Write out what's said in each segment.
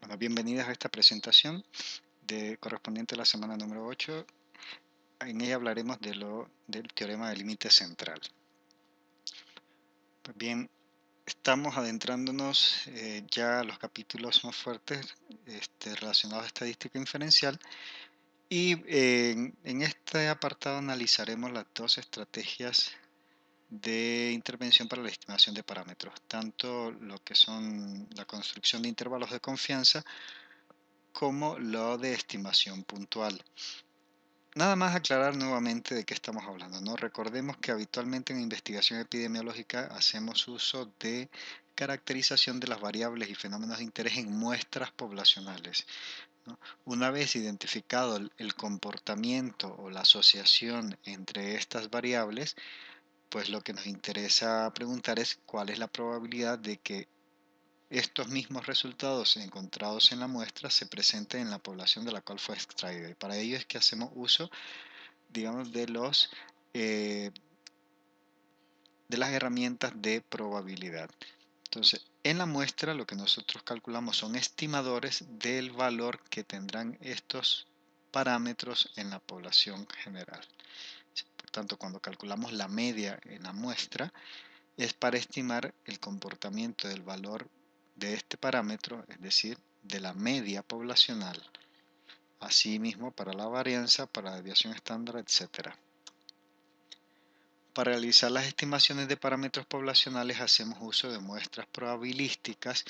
Bueno, bienvenidas a esta presentación correspondiente a la semana número 8. En ella hablaremos del teorema del límite central. Pues bien, estamos adentrándonos ya a los capítulos más fuertes relacionados a estadística inferencial y en este apartado analizaremos las dos estrategias de intervención para la estimación de parámetros, tanto lo que son la construcción de intervalos de confianza como lo de estimación puntual. Nada más aclarar nuevamente de qué estamos hablando, ¿no? Recordemos que habitualmente en investigación epidemiológica hacemos uso de caracterización de las variables y fenómenos de interés en muestras poblacionales, ¿no? Una vez identificado el comportamiento o la asociación entre estas variables, pues lo que nos interesa preguntar es cuál es la probabilidad de que estos mismos resultados encontrados en la muestra se presenten en la población de la cual fue extraída. Y para ello es que hacemos uso, digamos, eh, de las herramientas de probabilidad. Entonces, en la muestra lo que nosotros calculamos son estimadores del valor que tendrán estos parámetros en la población general. Por tanto, cuando calculamos la media en la muestra, es para estimar el comportamiento del valor de este parámetro, es decir, de la media poblacional. Asimismo, para la varianza, para la desviación estándar, etc. Para realizar las estimaciones de parámetros poblacionales hacemos uso de muestras probabilísticas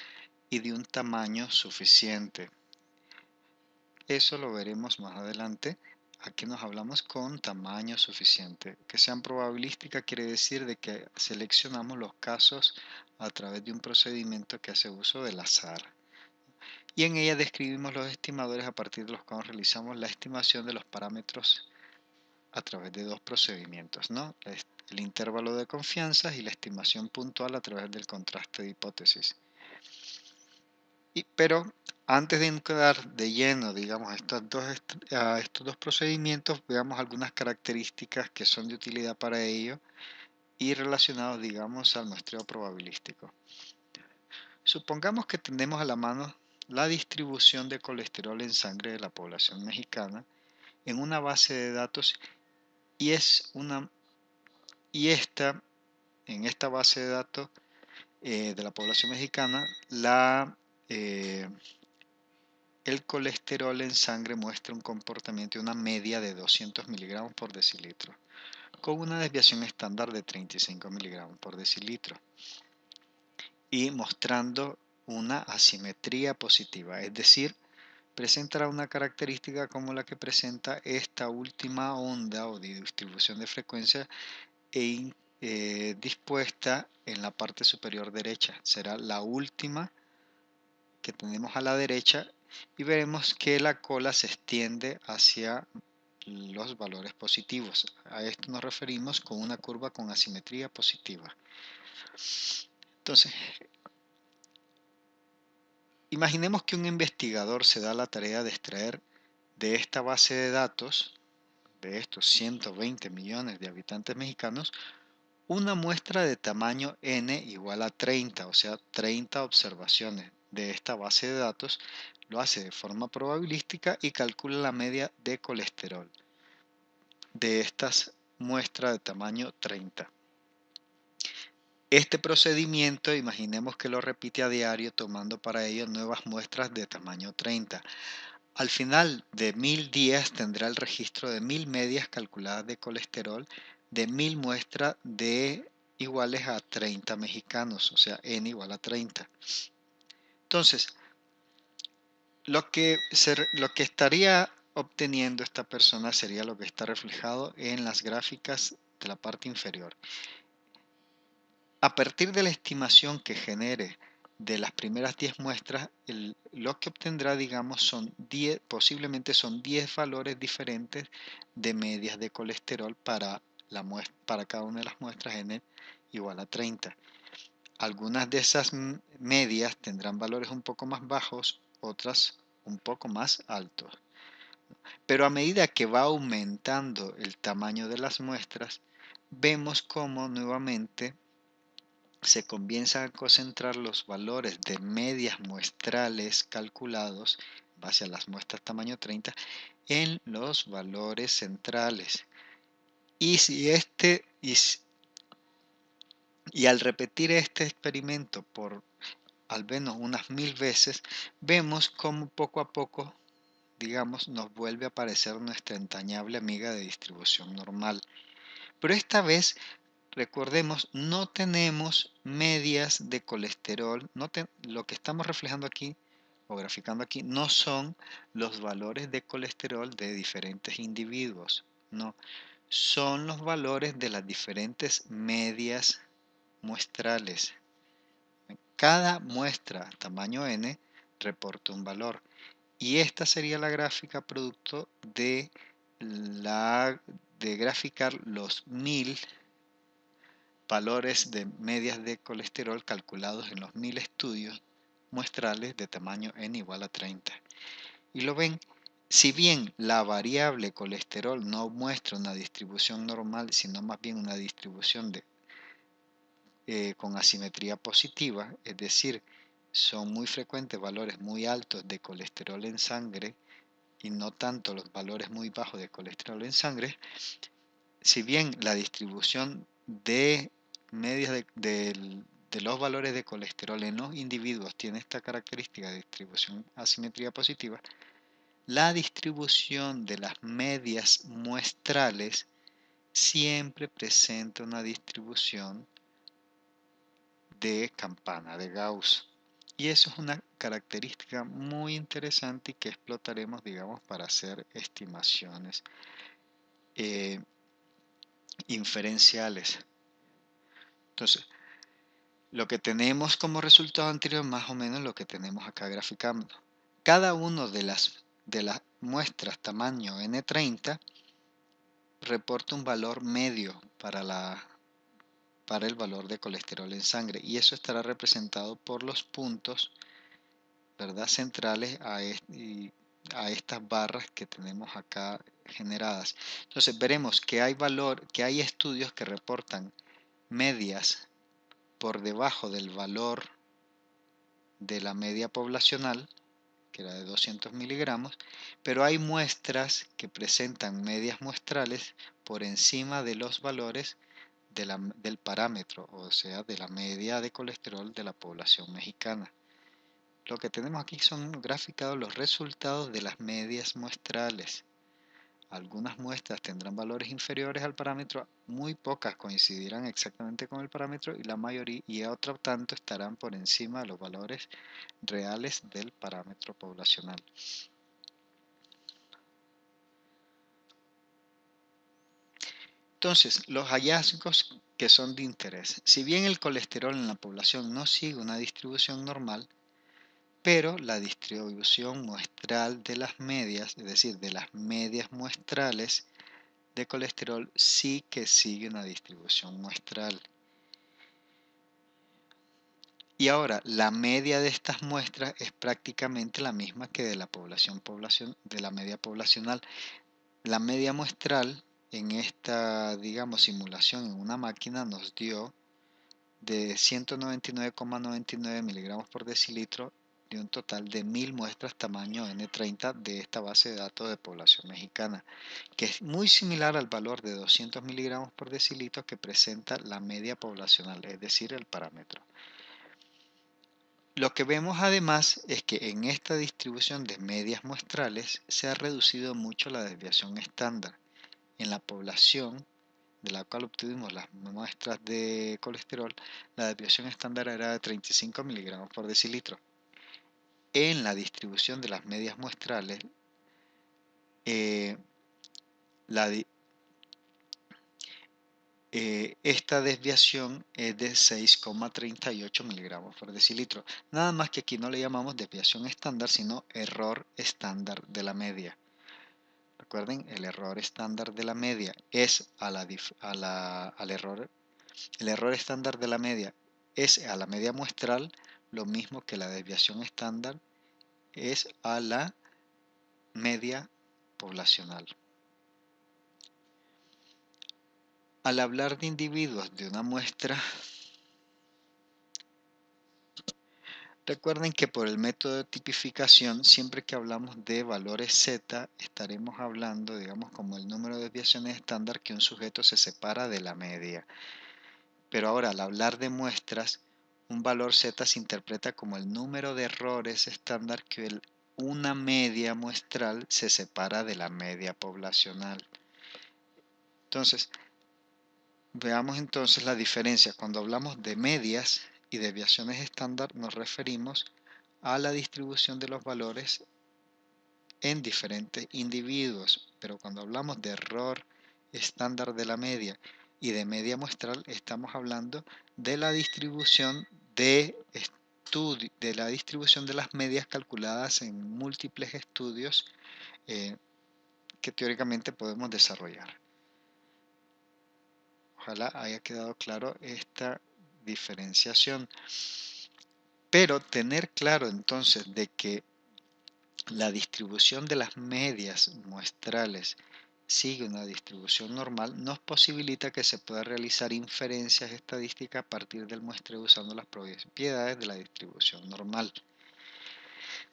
y de un tamaño suficiente. Eso lo veremos más adelante. Aquí nos hablamos con tamaño suficiente. Que sean probabilísticas quiere decir de que seleccionamos los casos a través de un procedimiento que hace uso del azar. Y en ella describimos los estimadores a partir de los cuales realizamos la estimación de los parámetros a través de dos procedimientos, ¿no? El intervalo de confianza y la estimación puntual a través del contraste de hipótesis. Pero antes de entrar de lleno, digamos, a estos dos procedimientos, veamos algunas características que son de utilidad para ello y relacionados, digamos, al muestreo probabilístico. Supongamos que tenemos a la mano la distribución de colesterol en sangre de la población mexicana en una base de datos y en esta base de datos de la población mexicana, el colesterol en sangre muestra un comportamiento de una media de 200 miligramos por decilitro, con una desviación estándar de 35 miligramos por decilitro, y mostrando una asimetría positiva, es decir, presentará una característica como la que presenta esta última onda o de distribución de frecuencia dispuesta en la parte superior derecha. Será la última que tenemos a la derecha y veremos que la cola se extiende hacia los valores positivos. A esto nos referimos con una curva con asimetría positiva. Entonces, imaginemos que un investigador se da la tarea de extraer de esta base de datos, de estos 120 millones de habitantes mexicanos, una muestra de tamaño n igual a 30, o sea, 30 observaciones de esta base de datos. Lo hace de forma probabilística y calcula la media de colesterol de estas muestras de tamaño 30. Este procedimiento, imaginemos que lo repite a diario tomando para ello nuevas muestras de tamaño 30. Al final de 1000 días tendrá el registro de 1000 medias calculadas de colesterol de 1000 muestras de iguales a 30 mexicanos, o sea, n igual a 30. Entonces, lo que estaría obteniendo esta persona sería lo que está reflejado en las gráficas de la parte inferior. A partir de la estimación que genere de las primeras 10 muestras, lo que obtendrá, digamos, posiblemente son 10 valores diferentes de medias de colesterol para cada una de las muestras n igual a 30. Algunas de esas medias tendrán valores un poco más bajos, otras un poco más altos. Pero a medida que va aumentando el tamaño de las muestras, vemos cómo nuevamente se comienzan a concentrar los valores de medias muestrales calculados en base a las muestras tamaño 30 en los valores centrales. Y al repetir este experimento por al menos unas 1000 veces, vemos cómo poco a poco, digamos, nos vuelve a aparecer nuestra entrañable amiga de distribución normal. Pero esta vez, recordemos, no tenemos medias de colesterol, lo que estamos reflejando aquí o graficando aquí no son los valores de colesterol de diferentes individuos, no, son los valores de las diferentes medias muestrales. Cada muestra tamaño n reporta un valor y esta sería la gráfica producto de graficar los 1000 valores de medias de colesterol calculados en los 1000 estudios muestrales de tamaño n igual a 30. Y lo ven, si bien la variable colesterol no muestra una distribución normal, sino más bien una distribución con asimetría positiva, es decir, son muy frecuentes valores muy altos de colesterol en sangre y no tanto los valores muy bajos de colesterol en sangre, si bien la distribución de medias de los valores de colesterol en los individuos tiene esta característica de distribución asimetría positiva, la distribución de las medias muestrales siempre presenta una distribución de campana de Gauss. Y eso es una característica muy interesante y que explotaremos, digamos, para hacer estimaciones eh, inferenciales. Entonces, lo que tenemos como resultado anterior, más o menos lo que tenemos acá graficando. Cada uno de las muestras tamaño N30 reporta un valor medio para el valor de colesterol en sangre y eso estará representado por los puntos, ¿verdad?, centrales a estas barras que tenemos acá generadas. Entonces veremos que hay estudios que reportan medias por debajo del valor de la media poblacional, que era de 200 miligramos, pero hay muestras que presentan medias muestrales por encima de los valores del parámetro, o sea, de la media de colesterol de la población mexicana. Lo que tenemos aquí son graficados los resultados de las medias muestrales. Algunas muestras tendrán valores inferiores al parámetro, muy pocas coincidirán exactamente con el parámetro y la mayoría y otro tanto estarán por encima de los valores reales del parámetro poblacional. Entonces, los hallazgos que son de interés. Si bien el colesterol en la población no sigue una distribución normal, pero la distribución muestral de las medias, es decir, de las medias muestrales de colesterol, sí que sigue una distribución muestral. Y ahora, la media de estas muestras es prácticamente la misma que de de la media poblacional. La media muestral en esta, digamos, simulación en una máquina nos dio de 199,99 miligramos por decilitro de un total de 1000 muestras tamaño N30 de esta base de datos de población mexicana, que es muy similar al valor de 200 miligramos por decilitro que presenta la media poblacional, es decir, el parámetro. Lo que vemos además es que en esta distribución de medias muestrales se ha reducido mucho la desviación estándar. En la población de la cual obtuvimos las muestras de colesterol, la desviación estándar era de 35 miligramos por decilitro. En la distribución de las medias muestrales, esta desviación es de 6,38 miligramos por decilitro. Nada más que aquí no le llamamos desviación estándar, sino error estándar de la media. Recuerden, el error estándar de la media es el error estándar de la media es a la media muestral, lo mismo que la desviación estándar es a la media poblacional. Al hablar de individuos de una muestra Recuerden que por el método de tipificación, siempre que hablamos de valores z, estaremos hablando, digamos, como el número de desviaciones estándar que un sujeto se separa de la media. Pero ahora, al hablar de muestras, un valor z se interpreta como el número de errores estándar que una media muestral se separa de la media poblacional. Entonces, veamos entonces la diferencia. Cuando hablamos de medias y desviaciones estándar, nos referimos a la distribución de los valores en diferentes individuos, pero cuando hablamos de error estándar de la media y de media muestral, estamos hablando de la distribución de la distribución de las medias calculadas en múltiples estudios que teóricamente podemos desarrollar. Ojalá haya quedado claro esta diferenciación. Pero tener claro entonces de que la distribución de las medias muestrales sigue una distribución normal, nos posibilita que se pueda realizar inferencias estadísticas a partir del muestreo usando las propiedades de la distribución normal.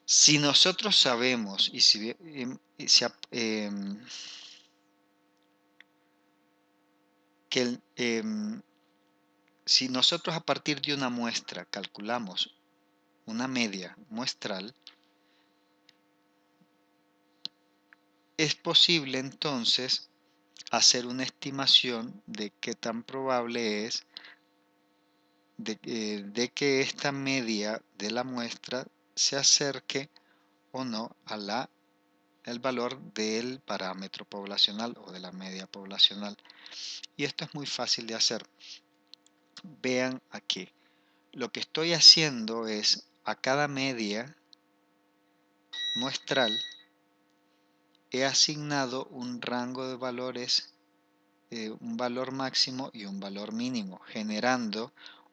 Si nosotros sabemos y si nosotros a partir de una muestra calculamos una media muestral, es posible entonces hacer una estimación de qué tan probable es de que esta media de la muestra se acerque o no el valor del parámetro poblacional o de la media poblacional. Y esto es muy fácil de hacer. Vean aquí. Lo que estoy haciendo es a cada media muestral he asignado un rango de valores, un valor máximo y un valor mínimo, generando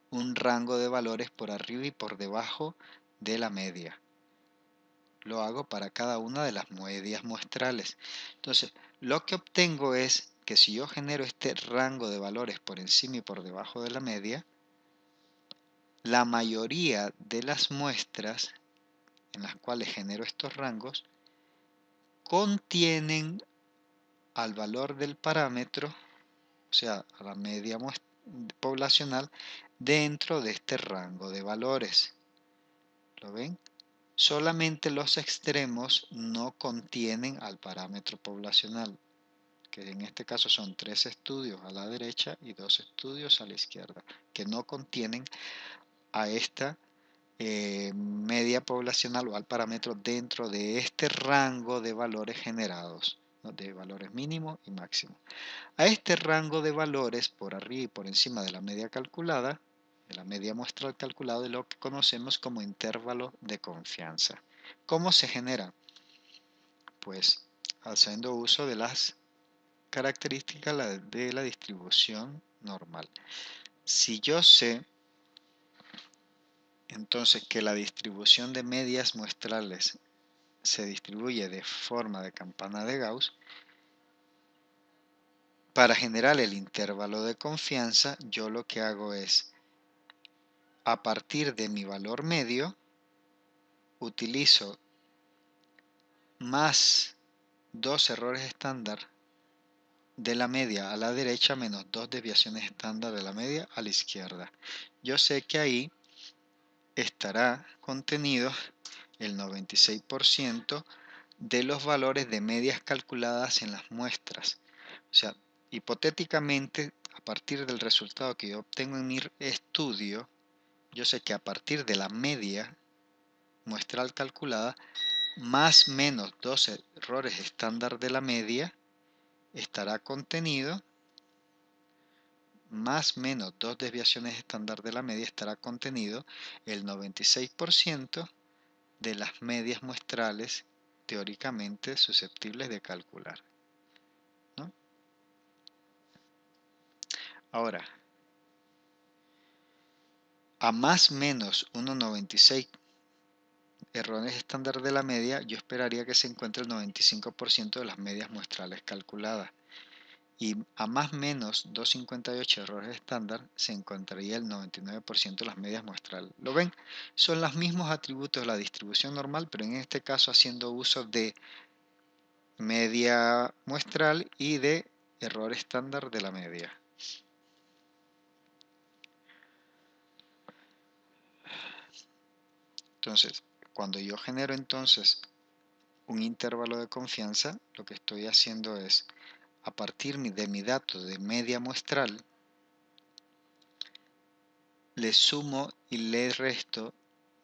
un rango de valores por arriba y por debajo de la media. Lo hago para cada una de las medias muestrales. Entonces, lo que obtengo es que si yo genero este rango de valores por encima y por debajo de la media, la mayoría de las muestras en las cuales genero estos rangos contienen al valor del parámetro, o sea, a la media poblacional, dentro de este rango de valores. ¿Lo ven? Solamente los extremos no contienen al parámetro poblacional, que en este caso son 3 estudios a la derecha y 2 estudios a la izquierda, que no contienen a esta media poblacional o al parámetro dentro de este rango de valores generados, ¿no? De valores mínimo y máximo. A este rango de valores por arriba y por encima de la media calculada, de la media muestral calculada, de lo que conocemos como intervalo de confianza. ¿Cómo se genera? Pues haciendo uso de las características de la distribución normal. Si yo sé entonces que la distribución de medias muestrales se distribuye de forma de campana de Gauss, para generar el intervalo de confianza, yo lo que hago es, a partir de mi valor medio, utilizo más 2 errores estándar de la media a la derecha menos 2 desviaciones estándar de la media a la izquierda. Yo sé que ahí estará contenido el 96% de los valores de medias calculadas en las muestras. O sea, hipotéticamente, a partir del resultado que yo obtengo en mi estudio, yo sé que a partir de la media muestral calculada, más menos 12 errores estándar de la media, estará contenido, más menos 2 desviaciones estándar de la media, estará contenido el 96% de las medias muestrales teóricamente susceptibles de calcular, ¿no? Ahora, a más menos 1,96 errores estándar de la media, yo esperaría que se encuentre el 95% de las medias muestrales calculadas. y a más menos 258 errores estándar se encontraría el 99% de las medias muestrales. ¿Lo ven? Son los mismos atributos de la distribución normal, pero en este caso haciendo uso de media muestral y de error estándar de la media. Entonces, cuando yo genero entonces un intervalo de confianza, lo que estoy haciendo es, a partir de mi dato de media muestral, le sumo y le resto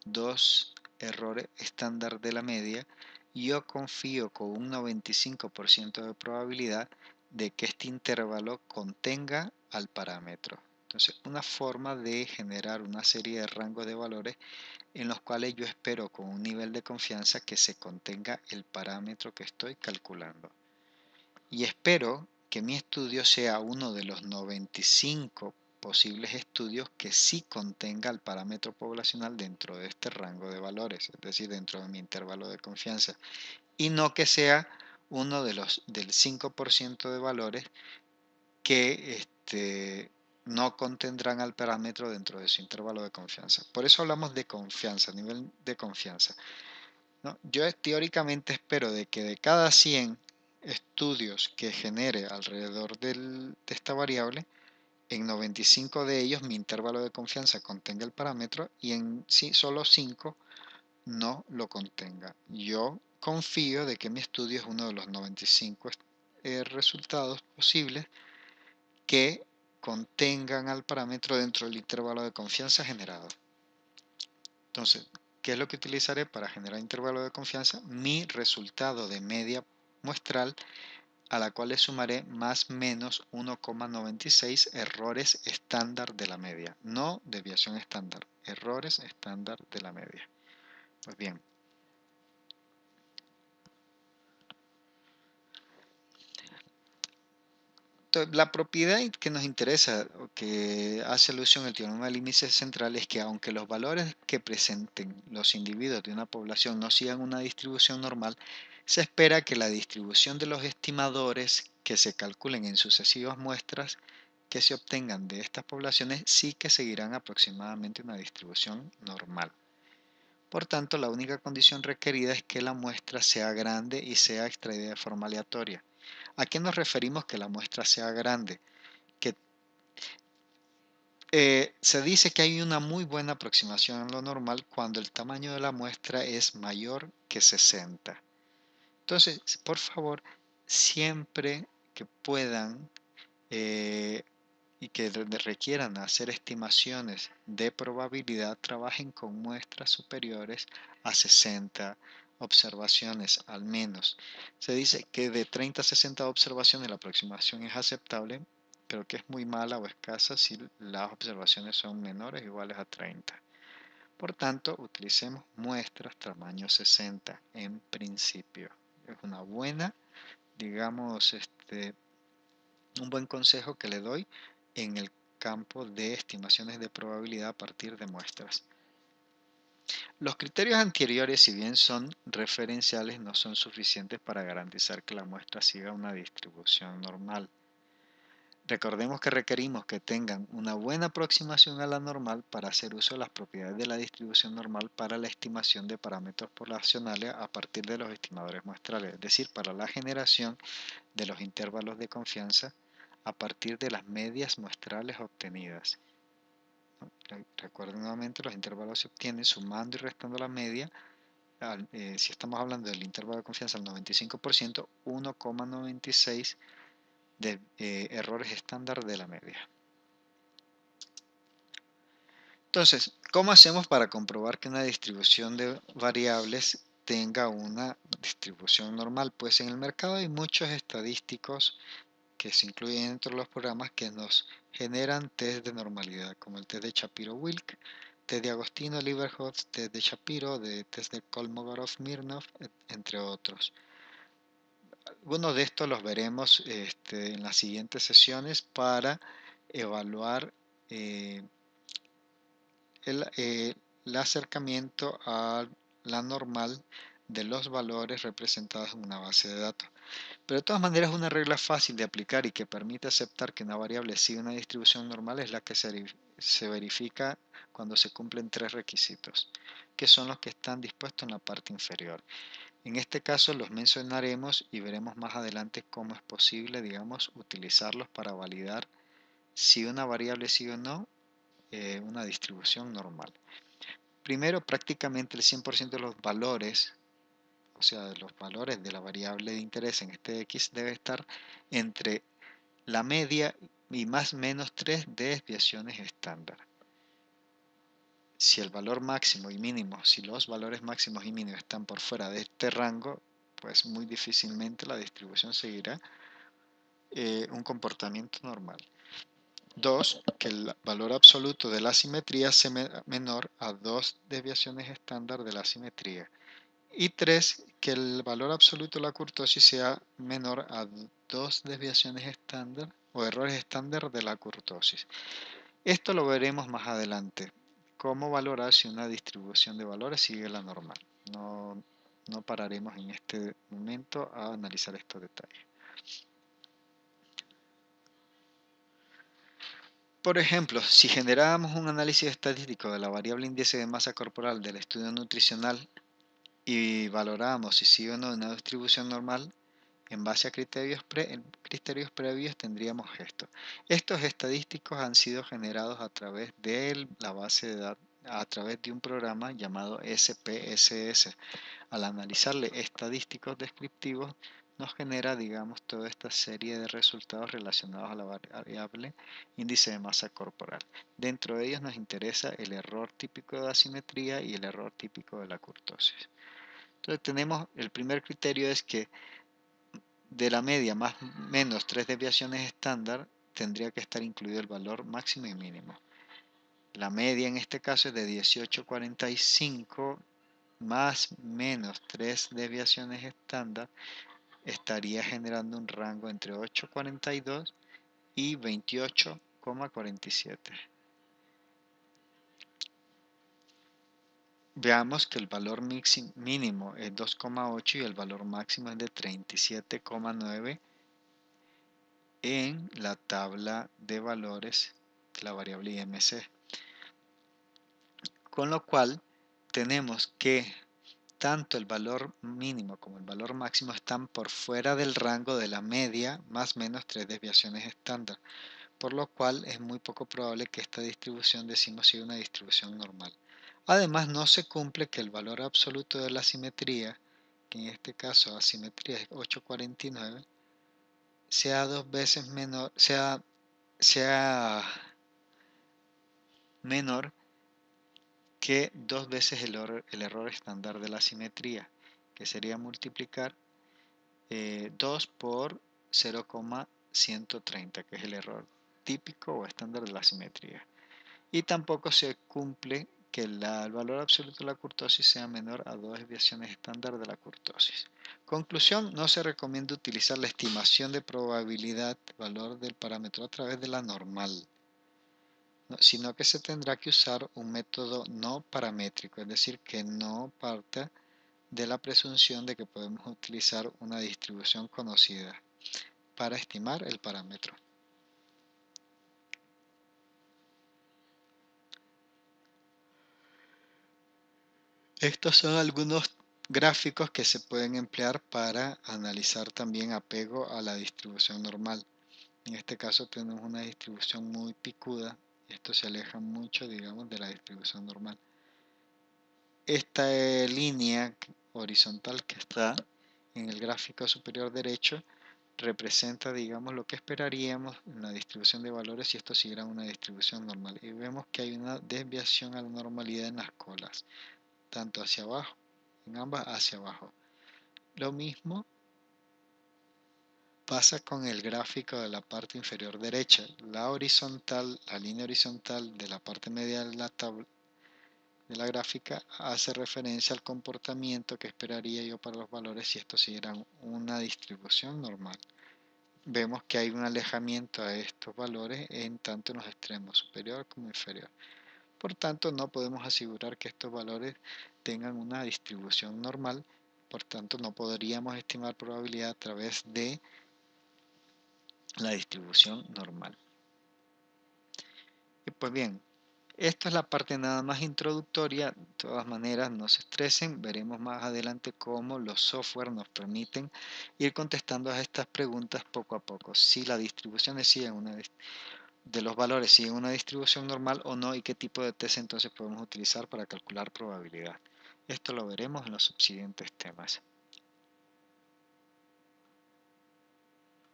dos errores estándar de la media y yo confío con un 95% de probabilidad de que este intervalo contenga al parámetro. Entonces, una forma de generar una serie de rangos de valores en los cuales yo espero con un nivel de confianza que se contenga el parámetro que estoy calculando. Y espero que mi estudio sea uno de los 95 posibles estudios que sí contenga el parámetro poblacional dentro de este rango de valores, es decir, dentro de mi intervalo de confianza, y no que sea uno de los del 5% de valores que no contendrán al parámetro dentro de su intervalo de confianza. Por eso hablamos de confianza, nivel de confianza, ¿no? Yo teóricamente espero de que de cada 100 estudios que genere alrededor de esta variable, en 95 de ellos mi intervalo de confianza contenga el parámetro y en solo 5 no lo contenga. Yo confío de que mi estudio es uno de los 95 resultados posibles que contengan al parámetro dentro del intervalo de confianza generado. Entonces, ¿qué es lo que utilizaré para generar intervalo de confianza? Mi resultado de media muestral, a la cual le sumaré más menos 1,96 errores estándar de la media, no desviación estándar, errores estándar de la media. Pues bien, la propiedad que nos interesa, o que hace alusión al teorema del índice central, es que aunque los valores que presenten los individuos de una población no sigan una distribución normal, se espera que la distribución de los estimadores que se calculen en sucesivas muestras que se obtengan de estas poblaciones sí que seguirán aproximadamente una distribución normal. Por tanto, la única condición requerida es que la muestra sea grande y sea extraída de forma aleatoria. ¿A qué nos referimos que la muestra sea grande? Que se dice que hay una muy buena aproximación a lo normal cuando el tamaño de la muestra es mayor que 60. Entonces, por favor, siempre que puedan eh, y que requieran hacer estimaciones de probabilidad, trabajen con muestras superiores a 60 observaciones al menos. Se dice que de 30 a 60 observaciones la aproximación es aceptable, pero que es muy mala o escasa si las observaciones son menores o iguales a 30. Por tanto, utilicemos muestras tamaño 60 en principio. Es una buena, digamos, un buen consejo que le doy en el campo de estimaciones de probabilidad a partir de muestras. Los criterios anteriores, si bien son referenciales, no son suficientes para garantizar que la muestra siga una distribución normal. Recordemos que requerimos que tengan una buena aproximación a la normal para hacer uso de las propiedades de la distribución normal para la estimación de parámetros poblacionales a partir de los estimadores muestrales, es decir, para la generación de los intervalos de confianza a partir de las medias muestrales obtenidas. Recuerden nuevamente, los intervalos se obtienen sumando y restando la media. Si estamos hablando del intervalo de confianza al 95%, 1,96 de errores estándar de la media. Entonces, ¿cómo hacemos para comprobar que una distribución de variables tenga una distribución normal? Pues en el mercado hay muchos estadísticos que se incluyen dentro de los programas que nos generan test de normalidad, como el test de Shapiro-Wilk, test de Agostino-Lieberhoff, test de Shapiro, test de Kolmogorov-Smirnov, entre otros. Algunos de estos los veremos en las siguientes sesiones para evaluar eh, el acercamiento a la normal de los valores representados en una base de datos. Pero de todas maneras, una regla fácil de aplicar y que permite aceptar que una variable sigue una distribución normal es la que se verifica cuando se cumplen tres requisitos, que son los que están dispuestos en la parte inferior. En este caso los mencionaremos y veremos más adelante cómo es posible, digamos, utilizarlos para validar si una variable sigue o no una distribución normal. Primero, prácticamente el 100% de los valores, o sea, de los valores de la variable de interés en este x debe estar entre la media y más o menos 3 desviaciones estándar. Si el valor máximo y mínimo, si los valores máximos y mínimos están por fuera de este rango, pues muy difícilmente la distribución seguirá un comportamiento normal. 2. Que el valor absoluto de la simetría sea menor a 2 desviaciones estándar de la simetría. Y 3. Que el valor absoluto de la kurtosis sea menor a 2 desviaciones estándar o errores estándar de la kurtosis. Esto lo veremos más adelante. Cómo valorar si una distribución de valores sigue la normal. No pararemos en este momento a analizar estos detalles. Por ejemplo, si generáramos un análisis estadístico de la variable índice de masa corporal del estudio nutricional y valoramos si sigue o no una distribución normal, en base a criterios previos tendríamos esto. Estos estadísticos han sido generados a través de la base de datos, a través de un programa llamado SPSS. Al analizarle estadísticos descriptivos, nos genera, digamos, toda esta serie de resultados relacionados a la variable índice de masa corporal. Dentro de ellos nos interesa el error típico de asimetría y el error típico de la kurtosis. Entonces tenemos, el primer criterio es que de la media más o menos 3 desviaciones estándar tendría que estar incluido el valor máximo y mínimo. La media en este caso es de 18,45 más menos 3 desviaciones estándar estaría generando un rango entre 8,42 y 28,47. Veamos que el valor mínimo es 2,8 y el valor máximo es de 37,9 en la tabla de valores de la variable IMC. Con lo cual tenemos que tanto el valor mínimo como el valor máximo están por fuera del rango de la media más o menos 3 desviaciones estándar, por lo cual es muy poco probable que esta distribución decimos sea una distribución normal. Además no se cumple que el valor absoluto de la simetría, que en este caso asimetría es 8,49, sea dos veces menor, sea menor que dos veces el error estándar de la simetría, que sería multiplicar 2 por 0,130, que es el error típico o estándar de la simetría. Y tampoco se cumple que el valor absoluto de la kurtosis sea menor a 2 desviaciones estándar de la kurtosis. Conclusión, no se recomienda utilizar la estimación de probabilidad, valor del parámetro a través de la normal, sino que se tendrá que usar un método no paramétrico, es decir, que no parta de la presunción de que podemos utilizar una distribución conocida para estimar el parámetro. Estos son algunos gráficos que se pueden emplear para analizar también apego a la distribución normal. En este caso tenemos una distribución muy picuda y esto se aleja mucho, digamos, de la distribución normal. Esta línea horizontal que está en el gráfico superior derecho representa, digamos, lo que esperaríamos en la distribución de valores si esto siguiera una distribución normal. Y vemos que hay una desviación a la normalidad en las colas, tanto hacia abajo, en ambas hacia abajo. Lo mismo pasa con el gráfico de la parte inferior derecha. La línea horizontal de la parte media de la tabla de la gráfica hace referencia al comportamiento que esperaría yo para los valores si estos siguieran una distribución normal. Vemos que hay un alejamiento a estos valores en tanto en los extremos superior como inferior. Por tanto, no podemos asegurar que estos valores tengan una distribución normal, Por tanto, no podríamos estimar probabilidad a través de la distribución normal. Y pues bien, esto es la parte nada más introductoria. De todas maneras, no se estresen. Veremos más adelante cómo los software nos permiten ir contestando a estas preguntas poco a poco. Si las distribuciones siguen de los valores siguen una distribución normal o no, y qué tipo de test entonces podemos utilizar para calcular probabilidad. Esto lo veremos en los subsiguientes temas.